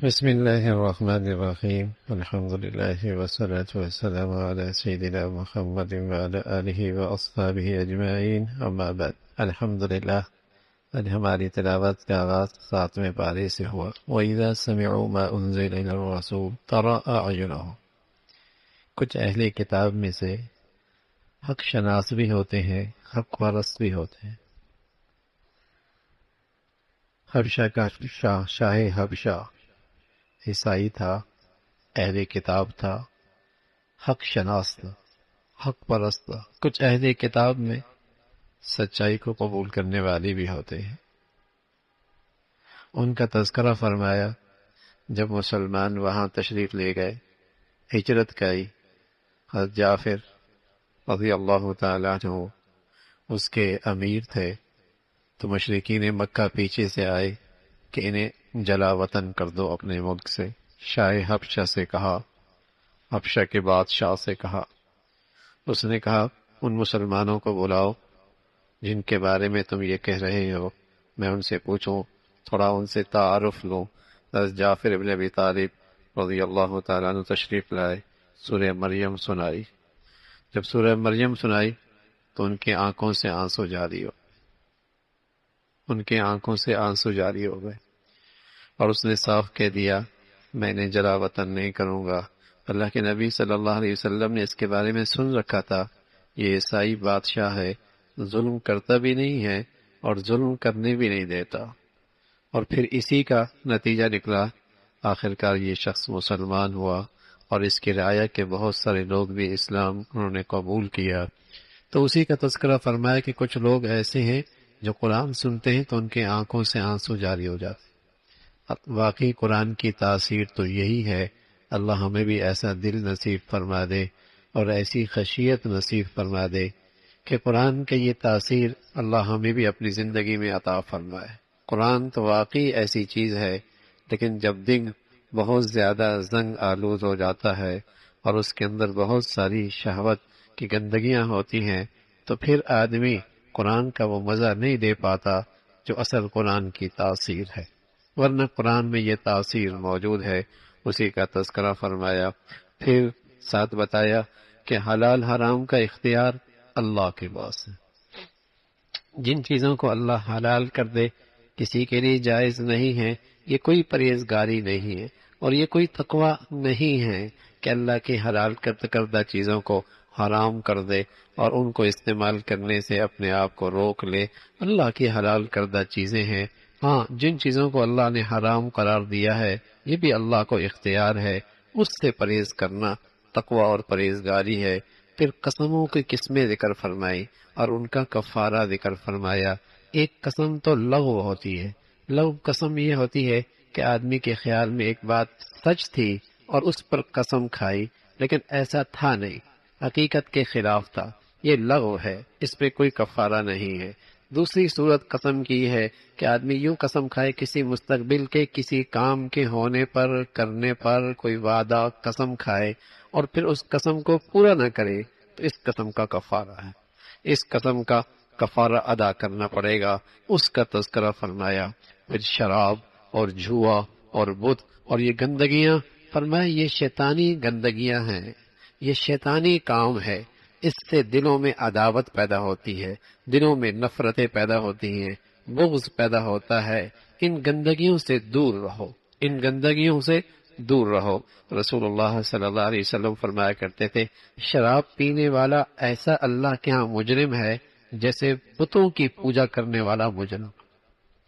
بسم الله الرحمن الرحيم الحمد لله والصلاة والسلام على سيدنا محمد وعلى آله وأصحابه أجمعين أما بعد الحمد لله آج ہماری تلاوت کا آغاز 7ویں پارے سے ہوا وَإِذَا سَمِعُوا مَا أُنزِلَ إِلَى الرَّسُولِ تَرَىٰ أَعْيُنَهُمْ کچھ اہل کتاب میں سے حق شناس بھی ہوتے ہیں، حق پرست بھی ہوتے ہیں۔ حبشہ کا شاہ حبشہ عیسائی تھا، اہل کتاب تھا، حق شناس تھا، حق پرست تھا۔ کچھ اہل کتاب میں سچائی کو قبول کرنے والے بھی ہوتے ہیں۔ ان کا تذکرہ فرمایا جب مسلمان وہاں تشریف لے گئے، ہجرت کی۔ حضرت جعفر رضی اللہ تعالیٰ عنہ اس کے امیر تھے، تو مشرکین مکہ پیچھے سے آئے کہ انہیں جلا وطن کر دو اپنے ملک سے۔ شاہ حبشہ سے کہا، حبشہ کے بادشاہ سے کہا، اس نے کہا ان مسلمانوں کو بلاؤ جن کے بارے میں تم یہ کہہ رہے ہو، میں ان سے پوچھوں، تھوڑا ان سے تعارف لوں۔ حضرت جعفر ابن ابی طالب رضی اللہ تعالیٰ عنہ تشریف لائے، سورہ مریم سنائی۔ جب سورہ مریم سنائی تو ان کی آنکھوں سے آنسو جاری ہو، ان کی آنکھوں سے آنسو جاری ہو گئے، اور اس نے صاف کہہ دیا میں نے جلا وطن نہیں کروں گا۔ اللہ کے نبی صلی اللہ علیہ وسلم نے اس کے بارے میں سن رکھا تھا، یہ عیسائی بادشاہ ہے، ظلم کرتا بھی نہیں ہے اور ظلم کرنے بھی نہیں دیتا، اور پھر اسی کا نتیجہ نکلا، آخرکار یہ شخص مسلمان ہوا، اور اس کی رعایا کے بہت سارے لوگ بھی اسلام انہوں نے قبول کیا۔ تو اسی کا تذکرہ فرمایا کہ کچھ لوگ ایسے ہیں جو قرآن سنتے ہیں تو ان کے آنکھوں سے آنسو جاری ہو جاتے۔ واقعی قرآن کی تاثیر تو یہی ہے، اللہ ہمیں بھی ایسا دل نصیب فرما دے اور ایسی خشیت نصیب فرما دے کہ قرآن کی یہ تاثیر اللہ ہمیں بھی اپنی زندگی میں عطا فرمائے۔ قرآن تو واقعی ایسی چیز ہے، لیکن جب دل بہت زیادہ زنگ آلود ہو جاتا ہے اور اس کے اندر بہت ساری شہوت کی گندگیاں ہوتی ہیں تو پھر آدمی قرآن کا وہ مزہ نہیں دے پاتا جو اصل قرآن کی تاثیر ہے، ورنہ قرآن میں یہ تاثیر موجود ہے۔ اسی کا تذکرہ فرمایا، پھر ساتھ بتایا کہ حلال حرام کا اختیار اللہ کے پاس ہے۔ جن چیزوں کو اللہ حلال کر دے کسی کے لیے جائز نہیں ہے، یہ کوئی پرہیزگاری نہیں ہے اور یہ کوئی تقوی نہیں ہے کہ اللہ کی حلال کردہ چیزوں کو حرام کر دے اور ان کو استعمال کرنے سے اپنے آپ کو روک لے۔ اللہ کی حلال کردہ چیزیں ہیں، ہاں جن چیزوں کو اللہ نے حرام قرار دیا ہے یہ بھی اللہ کو اختیار ہے، اس سے پرہیز کرنا تقوی اور پرہیزگاری ہے۔ پھر قسموں کی قسمیں ذکر فرمائی اور ان کا کفارہ ذکر فرمایا۔ ایک قسم تو لغو ہوتی ہے، لغو قسم یہ ہوتی ہے کہ آدمی کے خیال میں ایک بات سچ تھی اور اس پر قسم کھائی لیکن ایسا تھا نہیں، حقیقت کے خلاف تھا، یہ لغو ہے، اس پہ کوئی کفارہ نہیں ہے۔ دوسری صورت قسم کی ہے کہ آدمی یوں قسم کھائے کسی مستقبل کے کسی کام کے ہونے پر، کرنے پر کوئی وعدہ قسم کھائے اور پھر اس قسم کو پورا نہ کرے تو اس قسم کا کفارہ ہے، اس قسم کا کفارہ ادا کرنا پڑے گا، اس کا تذکرہ فرمایا۔ پھر شراب اور جوا اور بت اور یہ گندگیاں، فرمایا یہ شیطانی گندگیاں ہیں، یہ شیطانی کام ہے، اس سے دلوں میں عداوت پیدا ہوتی ہے، دلوں میں نفرتیں پیدا ہوتی ہیں، بغض پیدا ہوتا ہے۔ ان گندگیوں سے دور رہو، ان گندگیوں سے دور رہو۔ رسول اللہ صلی اللہ علیہ وسلم فرمایا کرتے تھے شراب پینے والا ایسا اللہ کے ہاں مجرم ہے جیسے بتوں کی پوجا کرنے والا مجرم۔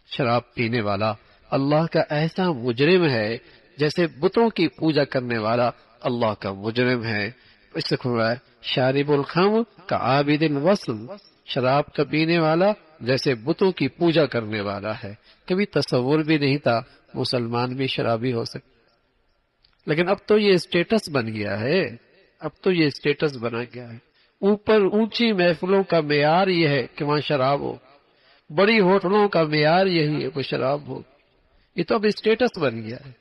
شراب پینے والا اللہ کا ایسا مجرم ہے جیسے بتوں کی پوجا کرنے والا اللہ کا مجرم ہے۔ اس سے فرمایا شارب الخمر کعابد الوثن، شراب کا پینے والا جیسے بتوں کی پوجا کرنے والا ہے۔ کبھی تصور بھی نہیں تھا مسلمان بھی شرابی ہو سکتے، لیکن اب تو یہ اسٹیٹس بن گیا ہے، اب تو یہ اسٹیٹس بنا گیا ہے۔ اوپر اونچی محفلوں کا معیار یہ ہے کہ وہاں شراب ہو، بڑی ہوٹلوں کا معیار یہی ہے کہ شراب ہو، یہ تو اب اسٹیٹس بن گیا ہے۔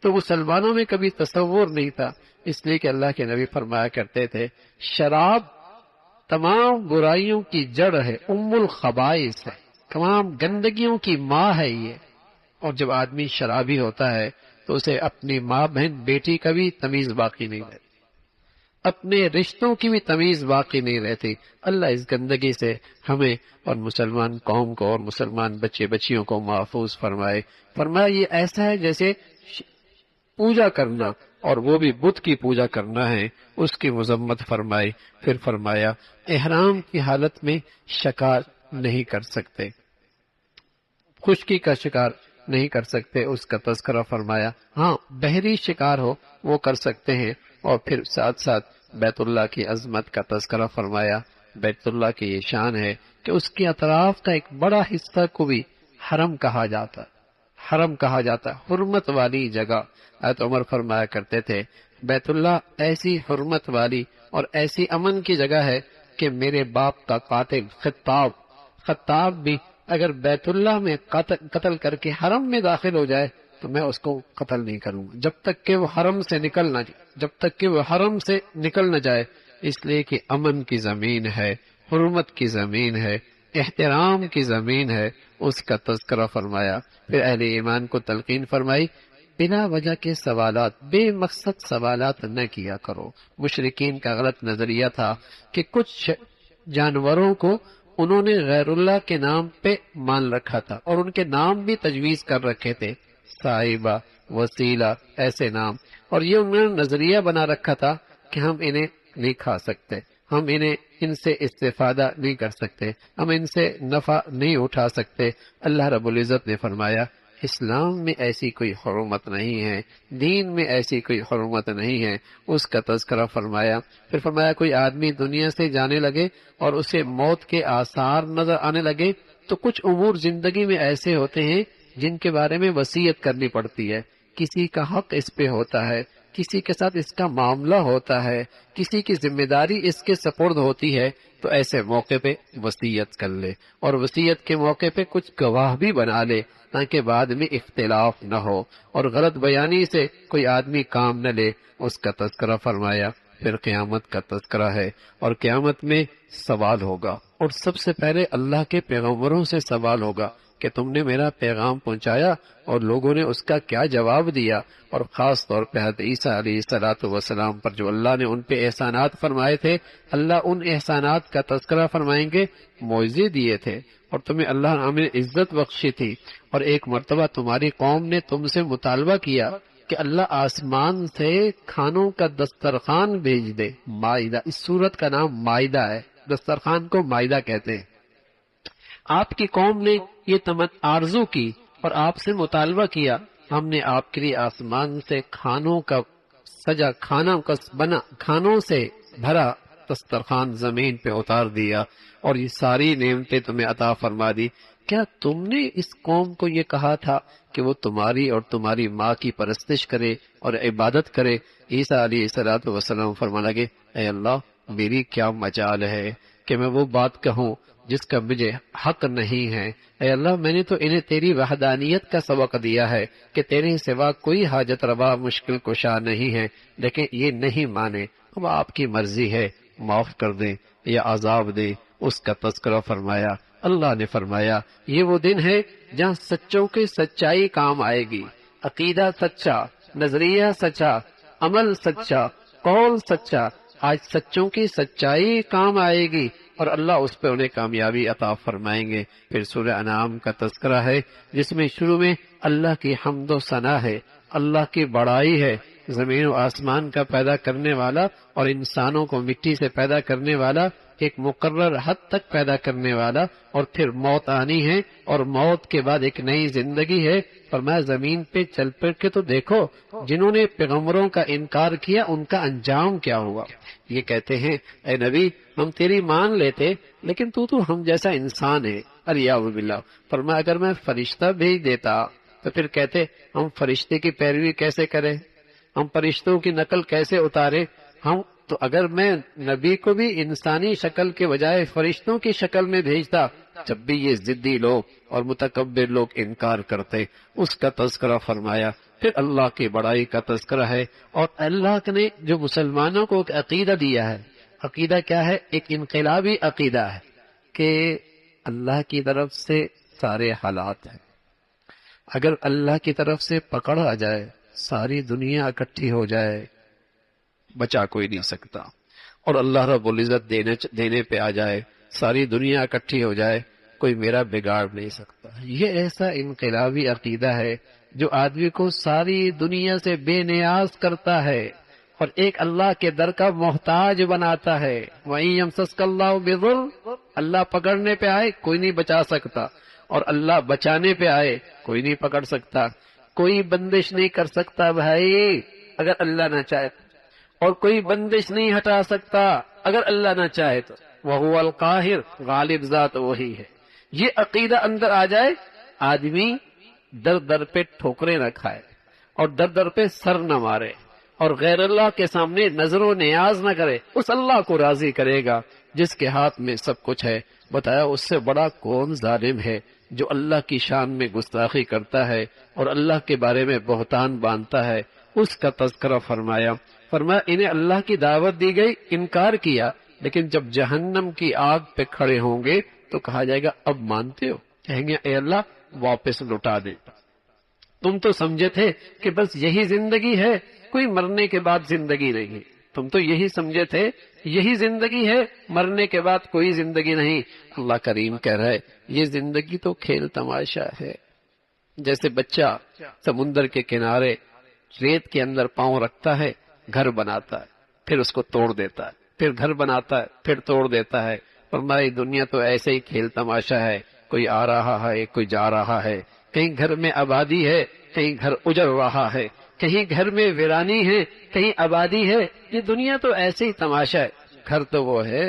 تو مسلمانوں میں کبھی تصور نہیں تھا، اس لیے کہ اللہ کے نبی فرمایا کرتے تھے شراب تمام برائیوں کی جڑ ہے، ام الخبائث ہے، تمام گندگیوں کی ماں ہے یہ۔ اور جب آدمی شرابی ہوتا ہے تو اسے اپنی ماں بہن بیٹی کا بھی تمیز باقی نہیں رہتی، اپنے رشتوں کی بھی تمیز باقی نہیں رہتی۔ اللہ اس گندگی سے ہمیں اور مسلمان قوم کو اور مسلمان بچے بچیوں کو محفوظ فرمائے۔ فرمایا یہ ایسا ہے جیسے پوجا کرنا، اور وہ بھی بت کی پوجا کرنا ہے، اس کی مذمت فرمائی۔ پھر فرمایا احرام کی حالت میں شکار نہیں کر سکتے، خشکی کا شکار نہیں کر سکتے، اس کا تذکرہ فرمایا۔ ہاں بحری شکار ہو وہ کر سکتے ہیں، اور پھر ساتھ ساتھ بیت اللہ کی عظمت کا تذکرہ فرمایا۔ بیت اللہ کی یہ شان ہے کہ اس کے اطراف کا ایک بڑا حصہ کو بھی حرم کہا جاتا، حرم کہا جاتا، حرمت والی جگہ۔ حضرت عمر فرمایا کرتے تھے بیت اللہ ایسی حرمت والی اور ایسی امن کی جگہ ہے کہ میرے باپ کا قاتل خطاب بھی اگر بیت اللہ میں قتل کر کے حرم میں داخل ہو جائے تو میں اس کو قتل نہیں کروں گا جب تک کہ وہ حرم سے نکل نہ جائے، اس لیے کہ امن کی زمین ہے، حرمت کی زمین ہے، احترام کی زمین ہے، اس کا تذکرہ فرمایا۔ پھر اہل ایمان کو تلقین فرمائی بلا وجہ کے سوالات، بے مقصد سوالات نہ کیا کرو۔ مشرکین کا غلط نظریہ تھا کہ کچھ جانوروں کو انہوں نے غیر اللہ کے نام پہ مان رکھا تھا، اور ان کے نام بھی تجویز کر رکھے تھے، صاحبہ، وسیلہ، ایسے نام، اور یہ انہوں نے نظریہ بنا رکھا تھا کہ ہم انہیں نہیں کھا سکتے، ہم ان سے استفادہ نہیں کر سکتے، ہم ان سے نفع نہیں اٹھا سکتے۔ اللہ رب العزت نے فرمایا اسلام میں ایسی کوئی حرمت نہیں ہے، دین میں ایسی کوئی حرمت نہیں ہے، اس کا تذکرہ فرمایا۔ پھر فرمایا کوئی آدمی دنیا سے جانے لگے اور اسے موت کے آثار نظر آنے لگے تو کچھ امور زندگی میں ایسے ہوتے ہیں جن کے بارے میں وصیت کرنی پڑتی ہے، کسی کا حق اس پہ ہوتا ہے، کسی کے ساتھ اس کا معاملہ ہوتا ہے، کسی کی ذمہ داری اس کے سپرد ہوتی ہے، تو ایسے موقع پہ وصیت کر لے، اور وصیت کے موقع پہ کچھ گواہ بھی بنا لے تاکہ بعد میں اختلاف نہ ہو اور غلط بیانی سے کوئی آدمی کام نہ لے، اس کا تذکرہ فرمایا۔ پھر قیامت کا تذکرہ ہے، اور قیامت میں سوال ہوگا، اور سب سے پہلے اللہ کے پیغمبروں سے سوال ہوگا کہ تم نے میرا پیغام پہنچایا اور لوگوں نے اس کا کیا جواب دیا، اور خاص طور پہ حضرت عیسیٰ علیہ السلام پر جو اللہ نے ان پہ احسانات فرمائے تھے، اللہ ان احسانات کا تذکرہ فرمائیں گے، معجزے دیے تھے اور تمہیں اللہ نے عزت بخشی تھی، اور ایک مرتبہ تمہاری قوم نے تم سے مطالبہ کیا کہ اللہ آسمان سے کھانوں کا دسترخوان بھیج دے۔ مائدہ، اس سورت کا نام مائدہ ہے، دسترخوان کو مائدہ کہتے ہیں۔ آپ کی قوم نے یہ آرزو کی اور آپ سے مطالبہ کیا، ہم نے آپ کے لیے آسمان سے کھانوں کا سجا، کھانوں سے بھرا دسترخوان زمین پہ اتار دیا اور یہ ساری نعمتیں تمہیں عطا فرما دی۔ کیا تم نے اس قوم کو یہ کہا تھا کہ وہ تمہاری اور تمہاری ماں کی پرستش کرے اور عبادت کرے؟ عیسیٰ علیہ السلام فرمانے لگے اے اللہ میری کیا مجال ہے کہ میں وہ بات کہوں جس کا مجھے حق نہیں ہے، اے اللہ میں نے تو انہیں تیری وحدانیت کا سبق دیا ہے کہ تیرے سوا کوئی حاجت روا مشکل کشا نہیں ہے، لیکن یہ نہیں مانے، اب آپ کی مرضی ہے، معاف کر دیں یا عذاب دیں، اس کا تذکرہ فرمایا۔ اللہ نے فرمایا یہ وہ دن ہے جہاں سچوں کی سچائی کام آئے گی، عقیدہ سچا، نظریہ سچا، عمل سچا، قول سچا، آج سچوں کی سچائی کام آئے گی اور اللہ اس پہ انہیں کامیابی عطا فرمائیں گے۔ پھر سورہ انعام کا تذکرہ ہے جس میں شروع میں اللہ کی حمد و ثنا ہے، اللہ کی بڑائی ہے، زمین و آسمان کا پیدا کرنے والا اور انسانوں کو مٹی سے پیدا کرنے والا، ایک مقرر حد تک پیدا کرنے والا، اور پھر موت آنی ہے اور موت کے بعد ایک نئی زندگی ہے۔ فرمایا زمین پہ چل پڑ کے تو دیکھو جنہوں نے پیغمبروں کا انکار کیا ان کا انجام کیا ہوا۔ یہ کہتے ہیں اے نبی ہم تیری مان لیتے لیکن تو ہم جیسا انسان ہے، الیاذ باللہ۔ فرمایا اگر میں فرشتہ بھیج دیتا تو پھر کہتے ہم فرشتے کی پیروی کیسے کریں، ہم فرشتوں کی نقل کیسے اتارے، ہم تو اگر میں نبی کو بھی انسانی شکل کے بجائے فرشتوں کی شکل میں بھیجتا، جب بھی یہ ضدی لوگ اور متکبر لوگ انکار کرتے، اس کا تذکرہ فرمایا۔ پھر اللہ کی بڑائی کا تذکرہ ہے، اور اللہ نے جو مسلمانوں کو ایک عقیدہ دیا ہے، عقیدہ کیا ہے؟ ایک انقلابی عقیدہ ہے کہ اللہ کی طرف سے سارے حالات ہیں، اگر اللہ کی طرف سے پکڑ آ جائے ساری دنیا اکٹھی ہو جائے بچا کوئی نہیں سکتا، اور اللہ رب العزت دینے پہ آ جائے، ساری دنیا اکٹھی ہو جائے، کوئی میرا بگاڑ نہیں سکتا۔ یہ ایسا انقلابی عقیدہ ہے جو آدمی کو ساری دنیا سے بے نیاز کرتا ہے اور ایک اللہ کے در کا محتاج بناتا ہے۔ وَإِن يَمْسَسْكَ اللَّهُ بِضُرٍّ، اللہ پکڑنے پہ آئے کوئی نہیں بچا سکتا، اور اللہ بچانے پہ آئے کوئی نہیں پکڑ سکتا، کوئی بندش نہیں کر سکتا بھائی اگر اللہ نہ چاہے، اور کوئی بندش نہیں ہٹا سکتا اگر اللہ نہ چاہے تو۔ وَهُوَ الْقَاهِرُ، غالب ذات وہی ہے۔ یہ عقیدہ اندر آ جائے، آدمی در در پہ ٹھوکریں نہ کھائے اور در در پہ سر نہ مارے اور غیر اللہ کے سامنے نظر و نیاز نہ کرے، اس اللہ کو راضی کرے گا جس کے ہاتھ میں سب کچھ ہے۔ بتایا اس سے بڑا کون ظالم ہے جو اللہ کی شان میں گستاخی کرتا ہے اور اللہ کے بارے میں بہتان باندھتا ہے۔ اس کا تذکرہ فرمایا انہیں اللہ کی دعوت دی گئی، انکار کیا، لیکن جب جہنم کی آگ پہ کھڑے ہوں گے تو کہا جائے گا اب مانتے ہو؟ کہیں گے اے اللہ واپس لوٹا دے، تم تو سمجھے تھے کہ بس یہی زندگی ہے، کوئی مرنے کے بعد زندگی نہیں ہے، تم تو یہی سمجھے تھے یہی زندگی ہے، مرنے کے بعد کوئی زندگی نہیں۔ اللہ کریم کہہ رہا ہے یہ زندگی تو کھیل تماشا ہے۔ جیسے بچہ سمندر کے کنارے ریت کے اندر پاؤں رکھتا ہے، گھر بناتا ہے، پھر اس کو توڑ دیتا ہے، پھر گھر بناتا ہے، پھر توڑ دیتا ہے۔ فرمایا دنیا تو ایسے ہی کھیل تماشا ہے، کوئی آ رہا ہے کوئی جا رہا ہے، کہیں گھر میں آبادی ہے کہیں گھر اجڑ رہا ہے، کہیں گھر میں ویرانی ہے کہیں آبادی ہے۔ یہ دنیا تو ایسے ہی تماشا ہے، گھر تو وہ ہے،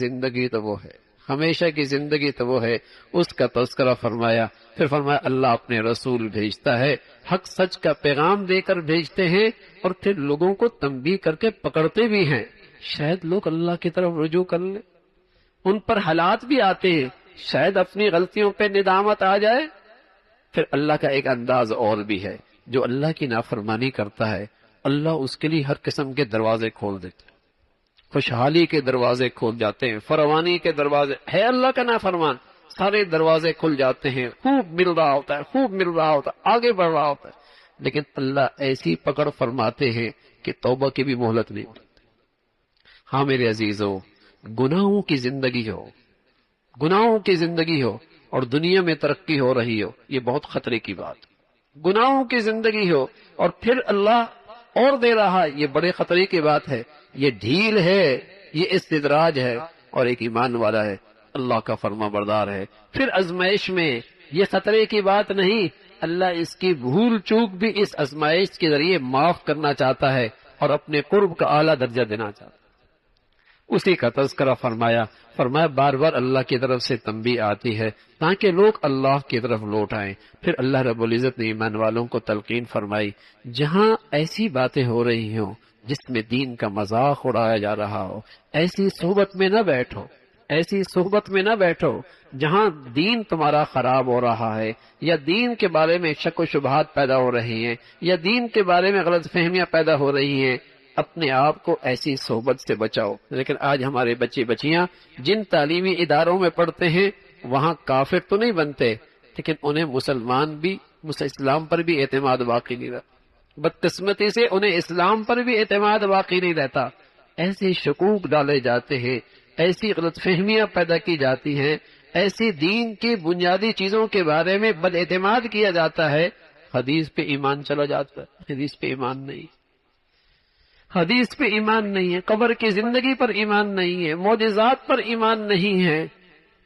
زندگی تو وہ ہے، ہمیشہ کی زندگی تو وہ ہے۔ اس کا تذکرہ فرمایا، پھر فرمایا اللہ اپنے رسول بھیجتا ہے، حق سچ کا پیغام دے کر بھیجتے ہیں، اور پھر لوگوں کو تنبیہ کر کے پکڑتے بھی ہیں۔ شاید لوگ اللہ کی طرف رجوع کر لیں، ان پر حالات بھی آتے ہیں، شاید اپنی غلطیوں پہ ندامت آ جائے۔ پھر اللہ کا ایک انداز اور بھی ہے، جو اللہ کی نافرمانی کرتا ہے اللہ اس کے لیے ہر قسم کے دروازے کھول دیتے ہیں، خوشحالی کے دروازے کھول جاتے ہیں، فراوانی کے دروازے، ہے اللہ کا نافرمان سارے دروازے کھل جاتے ہیں، خوب مل رہا ہوتا ہے، خوب مل رہا ہوتا ہے، آگے بڑھ رہا ہوتا ہے، لیکن اللہ ایسی پکڑ فرماتے ہیں کہ توبہ کی بھی مہلت نہیں ملتی۔ ہاں میرے عزیزوں، گناہوں کی زندگی ہو، گناہوں کی زندگی ہو اور دنیا میں ترقی ہو رہی ہو، یہ بہت خطرے کی بات۔ گناہوں کی زندگی ہو اور پھر اللہ اور دے رہا، یہ بڑے خطرے کی بات ہے، یہ ڈھیل ہے، یہ استدراج ہے، اور ایک ایمان والا ہے اللہ کا فرما بردار ہے، پھر آزمائش میں یہ خطرے کی بات نہیں، اللہ اس کی بھول چوک بھی اس آزمائش کے ذریعے معاف کرنا چاہتا ہے اور اپنے قرب کا اعلیٰ درجہ دینا چاہتا ہے۔ اسی کا تذکرہ فرمایا بار بار اللہ کی طرف سے تنبیہ آتی ہے تاکہ لوگ اللہ کی طرف لوٹ آئیں۔ پھر اللہ رب العزت نے ایمان والوں کو تلقین فرمائی، جہاں ایسی باتیں ہو رہی ہوں جس میں دین کا مذاق اڑایا جا رہا ہو، ایسی صحبت میں نہ بیٹھو، ایسی صحبت میں نہ بیٹھو جہاں دین تمہارا خراب ہو رہا ہے، یا دین کے بارے میں شک و شبہات پیدا ہو رہی ہیں، یا دین کے بارے میں غلط فہمیاں پیدا ہو رہی ہیں، اپنے آپ کو ایسی صحبت سے بچاؤ۔ لیکن آج ہمارے بچے بچیاں جن تعلیمی اداروں میں پڑھتے ہیں وہاں کافر تو نہیں بنتے، لیکن انہیں مسلمان بھی، اسلام پر بھی اعتماد باقی نہیں رہتا، بدقسمتی سے انہیں اسلام پر بھی اعتماد باقی نہیں رہتا۔ ایسے شکوک ڈالے جاتے ہیں، ایسی غلط فہمیاں پیدا کی جاتی ہیں، ایسی دین کی بنیادی چیزوں کے بارے میں بد اعتماد کیا جاتا ہے، حدیث پہ ایمان چلا جاتا ہے، حدیث پہ ایمان نہیں، حدیث پہ ایمان نہیں ہے، قبر کی زندگی پر ایمان نہیں ہے، معجزات پر ایمان نہیں ہے۔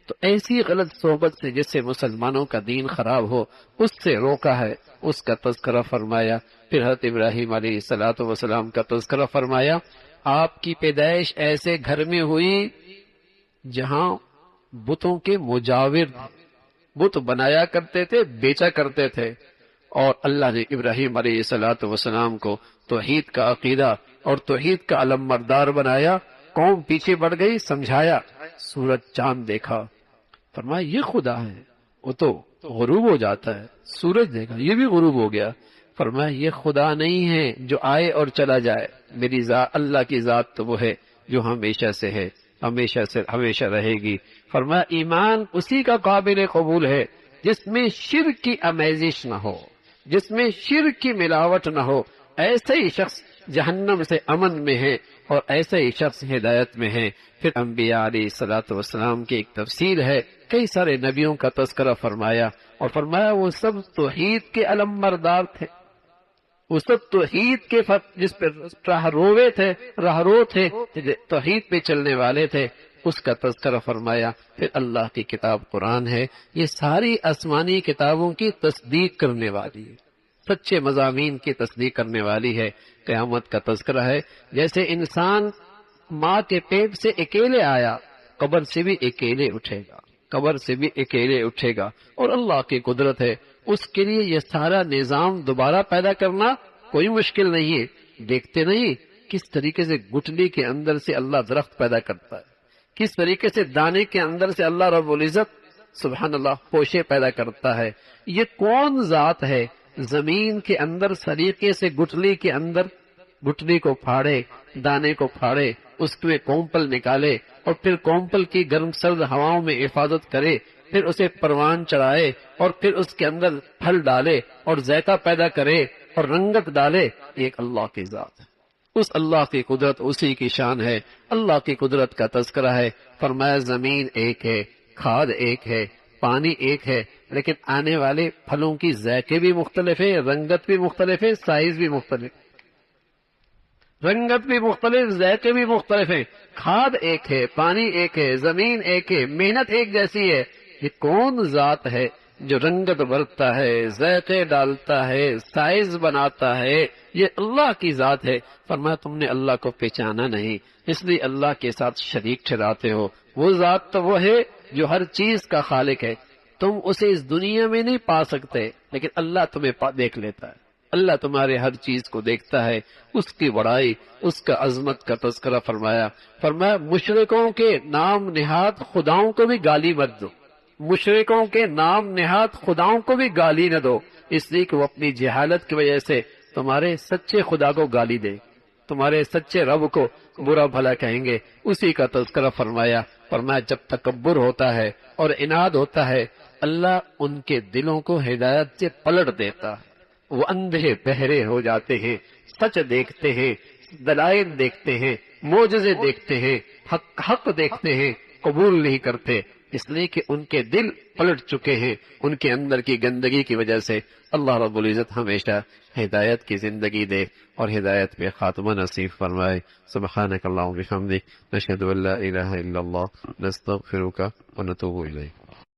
تو ایسی غلط صحبت سے جس سے مسلمانوں کا دین خراب ہو، اس سے روکا ہے، اس کا تذکرہ فرمایا۔ پھر حضرت ابراہیم علیہ الصلوۃ والسلام کا تذکرہ فرمایا، آپ کی پیدائش ایسے گھر میں ہوئی جہاں بتوں کے مجاور بت بنایا کرتے تھے، بیچا کرتے تھے، اور اللہ نے ابراہیم علیہ الصلوۃ والسلام کو توحید کا عقیدہ اور توحید کا علم بردار بنایا۔ قوم پیچھے بڑھ گئی، سمجھایا، سورج چاند دیکھا، فرمایا یہ خدا ہے، وہ تو غروب ہو جاتا ہے، سورج دیکھا یہ بھی غروب ہو گیا، فرمایا یہ خدا نہیں ہے جو آئے اور چلا جائے، میری ذات اللہ کی ذات تو وہ ہے جو ہمیشہ سے ہے، ہمیشہ رہے گی۔ فرمایا ایمان اسی کا قابل قبول ہے جس میں شرک کی آمیزش نہ ہو، جس میں شرک کی ملاوٹ نہ ہو، ایسے ہی شخص جہنم سے امن میں ہے اور ایسا ہی شخص ہدایت میں ہے۔ پھر انبیاء علیہ الصلوۃ والسلام کی ایک تفصیل ہے، کئی سارے نبیوں کا تذکرہ فرمایا اور فرمایا وہ سب توحید کے علم بردار تھے، وہ سب توحید کے جس پہ راہرو تھے، توحید پہ چلنے والے تھے، اس کا تذکرہ فرمایا۔ پھر اللہ کی کتاب قرآن ہے، یہ ساری آسمانی کتابوں کی تصدیق کرنے والی ہے، سچے مضامین کی تصدیق کرنے والی ہے۔ قیامت کا تذکرہ ہے، جیسے انسان ماں کے پیٹ سے اکیلے آیا، قبر سے بھی اکیلے اٹھے گا، قبر سے بھی اکیلے اٹھے گا، اور اللہ کی قدرت ہے، اس کے لیے یہ سارا نظام دوبارہ پیدا کرنا کوئی مشکل نہیں ہے۔ دیکھتے نہیں کس طریقے سے گٹلی کے اندر سے اللہ درخت پیدا کرتا ہے، کس طریقے سے دانے کے اندر سے اللہ رب العزت سبحان اللہ پوشے پیدا کرتا ہے۔ یہ کون ذات ہے زمین کے اندر سلیقے سے گٹلی کے اندر گٹلی کو پھاڑے، دانے کو پھاڑے، اس میں کومپل نکالے اور پھر کومپل کی گرم سرد ہواؤں میں حفاظت کرے، پھر اسے پروان چڑھائے اور پھر اس کے اندر پھل ڈالے اور ذائقہ پیدا کرے اور رنگت ڈالے، ایک اللہ کی ذات ہے۔ اس اللہ کی قدرت اسی کی شان ہے، اللہ کی قدرت کا تذکرہ ہے۔ فرمایا زمین ایک ہے، کھاد ایک ہے، پانی ایک ہے، لیکن آنے والے پھلوں کی ذائقے بھی مختلف ہے، رنگت بھی مختلف ہے، سائز بھی مختلف، رنگت بھی مختلف، ذائقے بھی مختلف ہیں۔ کھاد ایک ہے، پانی ایک ہے، زمین ایک ہے، محنت ایک جیسی ہے۔ یہ کون ذات ہے جو رنگت بھرتا ہے، ذائقے ڈالتا ہے، سائز بناتا ہے؟ یہ اللہ کی ذات ہے۔ فرمایا تم نے اللہ کو پہچانا نہیں، اس لیے اللہ کے ساتھ شریک ٹھہراتے ہو۔ وہ ذات تو وہ ہے جو ہر چیز کا خالق ہے، تم اسے اس دنیا میں نہیں پا سکتے، لیکن اللہ تمہیں دیکھ لیتا ہے، اللہ تمہارے ہر چیز کو دیکھتا ہے۔ اس کی بڑائی، اس کا عظمت کا تذکرہ فرمایا۔ فرمایا مشرکوں کے نام نہاد خداؤں کو بھی گالی مت دو، مشرکوں کے نام نہاد خداؤں کو بھی گالی نہ دو، اس لیے کہ وہ اپنی جہالت کی وجہ سے تمہارے سچے خدا کو گالی دے، تمہارے سچے رب کو برا بھلا کہیں گے۔ اسی کا تذکرہ فرمایا۔ فرمایا جب تکبر ہوتا ہے اور عناد ہوتا ہے، اللہ ان کے دلوں کو ہدایت سے پلٹ دیتا ہے، وہ اندھے بہرے ہو جاتے ہیں، سچ دیکھتے ہیں، دلائل دیکھتے ہیں، معجزے دیکھتے ہیں، حق دیکھتے ہیں، قبول نہیں کرتے، اس لیے کہ ان کے دل پلٹ چکے ہیں ان کے اندر کی گندگی کی وجہ سے۔ اللہ رب العزت ہمیشہ ہدایت کی زندگی دے اور ہدایت پہ خاتمہ نصیب فرمائے۔ سبحانک اللہم و بحمدک، نشہد ان لا الہ الا اللہ، نستغفرک و نتوب الیک۔